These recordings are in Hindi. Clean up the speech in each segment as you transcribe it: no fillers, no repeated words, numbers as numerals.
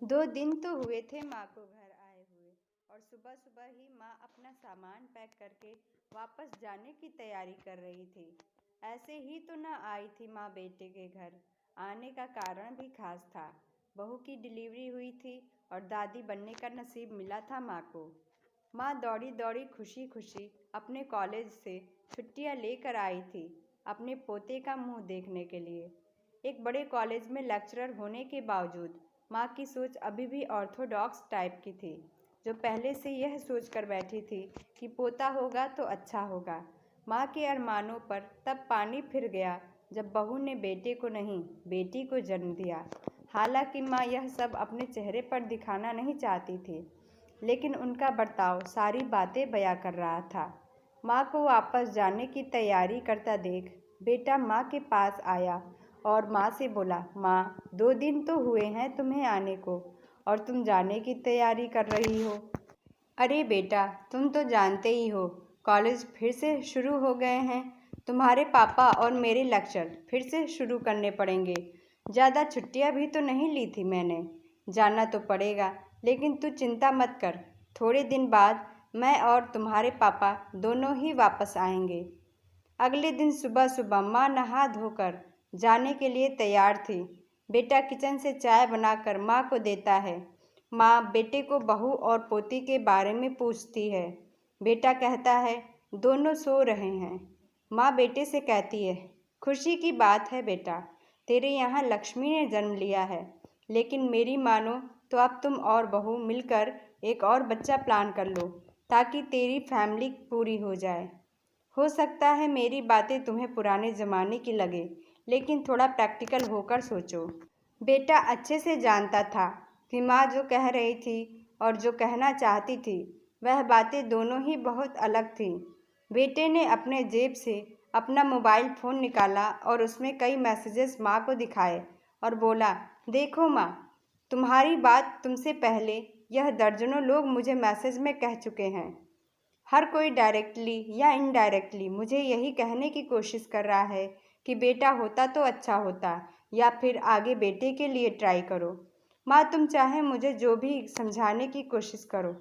2 दिन तो हुए थे माँ को घर आए हुए और सुबह सुबह ही माँ अपना सामान पैक करके वापस जाने की तैयारी कर रही थी। ऐसे ही तो न आई थी माँ बेटे के घर। आने का कारण भी खास था। बहू की डिलीवरी हुई थी और दादी बनने का नसीब मिला था माँ को। माँ दौड़ी दौड़ी खुशी खुशी अपने कॉलेज से छुट्टियाँ लेकर आई थी अपने पोते का मुंह देखने के लिए। एक बड़े कॉलेज में लेक्चरर होने के बावजूद माँ की सोच अभी भी ऑर्थोडॉक्स टाइप की थी, जो पहले से यह सोच कर बैठी थी कि पोता होगा तो अच्छा होगा। माँ के अरमानों पर तब पानी फिर गया जब बहू ने बेटे को नहीं, बेटी को जन्म दिया। हालांकि माँ यह सब अपने चेहरे पर दिखाना नहीं चाहती थी, लेकिन उनका बर्ताव सारी बातें बयां कर रहा था। माँ को वापस जाने की तैयारी करता देख बेटा माँ के पास आया और माँ से बोला, माँ 2 दिन तो हुए हैं तुम्हें आने को और तुम जाने की तैयारी कर रही हो। अरे बेटा, तुम तो जानते ही हो कॉलेज फिर से शुरू हो गए हैं। तुम्हारे पापा और मेरे लेक्चर फिर से शुरू करने पड़ेंगे। ज़्यादा छुट्टियाँ भी तो नहीं ली थी मैंने। जाना तो पड़ेगा, लेकिन तू चिंता मत कर। थोड़े दिन बाद मैं और तुम्हारे पापा दोनों ही वापस आएंगे। अगले दिन सुबह सुबह माँ नहा धोकर जाने के लिए तैयार थी। बेटा किचन से चाय बनाकर माँ को देता है। माँ बेटे को बहू और पोती के बारे में पूछती है। बेटा कहता है, दोनों सो रहे हैं। माँ बेटे से कहती है, खुशी की बात है बेटा, तेरे यहाँ लक्ष्मी ने जन्म लिया है। लेकिन मेरी मानो तो अब तुम और बहू मिलकर एक और बच्चा प्लान कर लो, ताकि तेरी फैमिली पूरी हो जाए। हो सकता है मेरी बातें तुम्हें पुराने ज़माने की लगे, लेकिन थोड़ा प्रैक्टिकल होकर सोचो। बेटा अच्छे से जानता था कि माँ जो कह रही थी और जो कहना चाहती थी, वह बातें दोनों ही बहुत अलग थीं। बेटे ने अपने जेब से अपना मोबाइल फ़ोन निकाला और उसमें कई मैसेजेस माँ को दिखाए और बोला, देखो माँ, तुम्हारी बात तुमसे पहले यह दर्जनों लोग मुझे मैसेज में कह चुके हैं। हर कोई डायरेक्टली या इनडायरेक्टली मुझे यही कहने की कोशिश कर रहा है कि बेटा होता तो अच्छा होता, या फिर आगे बेटे के लिए ट्राई करो। माँ तुम चाहे मुझे जो भी समझाने की कोशिश करो,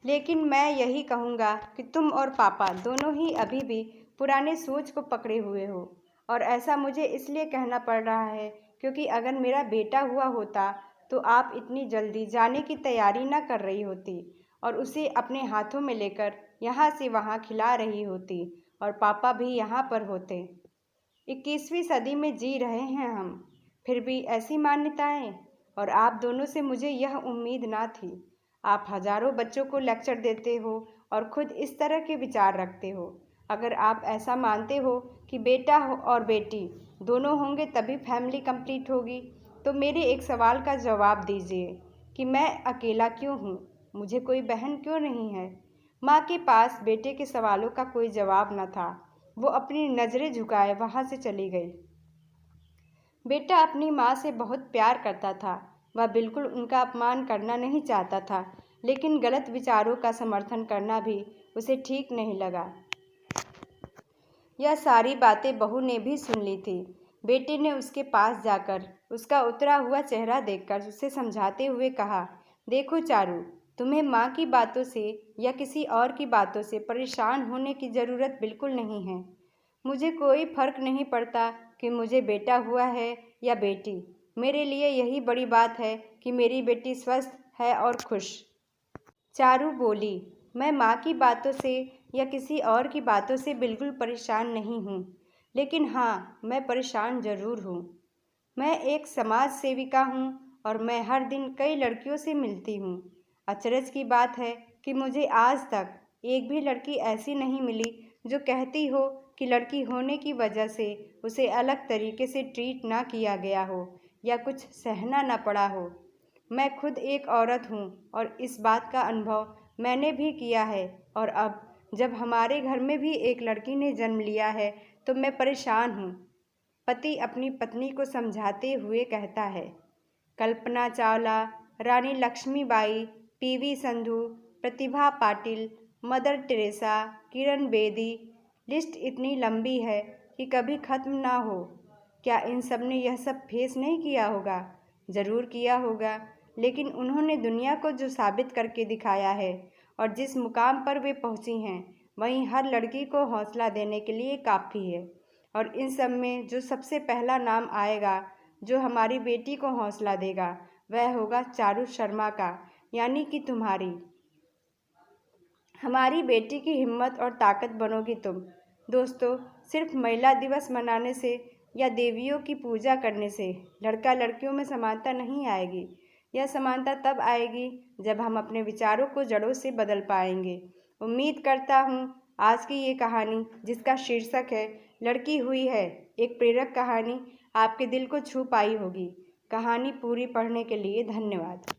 लेकिन मैं यही कहूँगा कि तुम और पापा दोनों ही अभी भी पुराने सोच को पकड़े हुए हो। और ऐसा मुझे इसलिए कहना पड़ रहा है क्योंकि अगर मेरा बेटा हुआ होता तो आप इतनी जल्दी जाने की तैयारी न कर रही होती और उसे अपने हाथों में लेकर यहाँ से वहाँ खिला रही होती और पापा भी यहाँ पर होते। 21वीं सदी में जी रहे हैं हम, फिर भी ऐसी मान्यताएं, और आप दोनों से मुझे यह उम्मीद ना थी। आप हजारों बच्चों को लेक्चर देते हो और खुद इस तरह के विचार रखते हो। अगर आप ऐसा मानते हो कि बेटा हो और बेटी दोनों होंगे तभी फैमिली कंप्लीट होगी, तो मेरे एक सवाल का जवाब दीजिए कि मैं अकेला क्यों हूँ, मुझे कोई बहन क्यों नहीं है। माँ के पास बेटे के सवालों का कोई जवाब न था। वो अपनी नज़रें झुकाए वहाँ से चली गई। बेटा अपनी माँ से बहुत प्यार करता था। वह बिल्कुल उनका अपमान करना नहीं चाहता था, लेकिन गलत विचारों का समर्थन करना भी उसे ठीक नहीं लगा। यह सारी बातें बहू ने भी सुन ली थी। बेटे ने उसके पास जाकर उसका उतरा हुआ चेहरा देखकर उसे समझाते हुए कहा, देखो चारू, तुम्हें माँ की बातों से या किसी और की बातों से परेशान होने की ज़रूरत बिल्कुल नहीं है। मुझे कोई फ़र्क नहीं पड़ता कि मुझे बेटा हुआ है या बेटी। मेरे लिए यही बड़ी बात है कि मेरी बेटी स्वस्थ है और खुश। चारू बोली, मैं माँ की बातों से या किसी और की बातों से बिल्कुल परेशान नहीं हूँ, लेकिन हाँ, मैं परेशान ज़रूर हूँ। मैं एक समाज सेविका हूँ और मैं हर दिन कई लड़कियों से मिलती हूँ। अचरज की बात है कि मुझे आज तक एक भी लड़की ऐसी नहीं मिली जो कहती हो कि लड़की होने की वजह से उसे अलग तरीके से ट्रीट ना किया गया हो या कुछ सहना ना पड़ा हो। मैं खुद एक औरत हूँ और इस बात का अनुभव मैंने भी किया है, और अब जब हमारे घर में भी एक लड़की ने जन्म लिया है तो मैं परेशान हूँ। पति अपनी पत्नी को समझाते हुए कहता है। कल्पना चावला, रानी Lakshmibai, PV Sandhu, Pratibha Patil, mother Teresa, Kiran Bedi, list इतनी लंबी है कि कभी ख़त्म ना हो। क्या इन सब ने यह सब फेस नहीं किया होगा? ज़रूर किया होगा, लेकिन उन्होंने दुनिया को जो साबित करके दिखाया है और जिस मुकाम पर वे पहुंची हैं, वहीं हर लड़की को हौसला देने के लिए काफ़ी है। और इन सब में जो सबसे पहला नाम आएगा, जो हमारी बेटी को हौसला देगा, वह होगा चारू शर्मा का, यानी कि तुम्हारी। हमारी बेटी की हिम्मत और ताकत बनोगी तुम। दोस्तों, सिर्फ महिला दिवस मनाने से या देवियों की पूजा करने से लड़का लड़कियों में समानता नहीं आएगी। यह समानता तब आएगी जब हम अपने विचारों को जड़ों से बदल पाएंगे। उम्मीद करता हूँ आज की ये कहानी, जिसका शीर्षक है लड़की हुई है, एक प्रेरक कहानी, आपके दिल को छू पाई होगी। कहानी पूरी पढ़ने के लिए धन्यवाद।